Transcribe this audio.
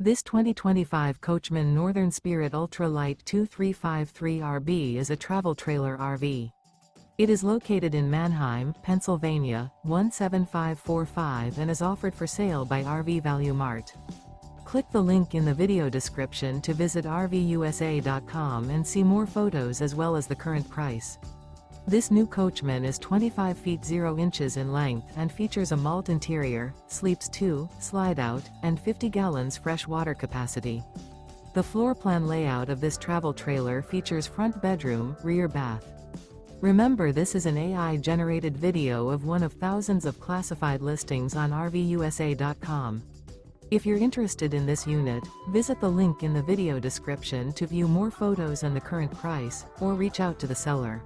This 2025 Coachmen Northern Spirit Ultra Lite 2353RB is a travel trailer RV. It is located in Manheim, Pennsylvania, 17545 and is offered for sale by RV Value Mart. Click the link in the video description to visit RVUSA.com and see more photos as well as the current price. This new Coachmen is 25 feet 0 inches in length and features a Malt interior, sleeps 2, Slideout, and 50 gallons fresh water capacity. The floor plan layout of this travel trailer features front bedroom, rear bath. Remember, this is an AI-generated video of one of thousands of classified listings on RVUSA.com. If you're interested in this unit, visit the link in the video description to view more photos and the current price, or reach out to the seller.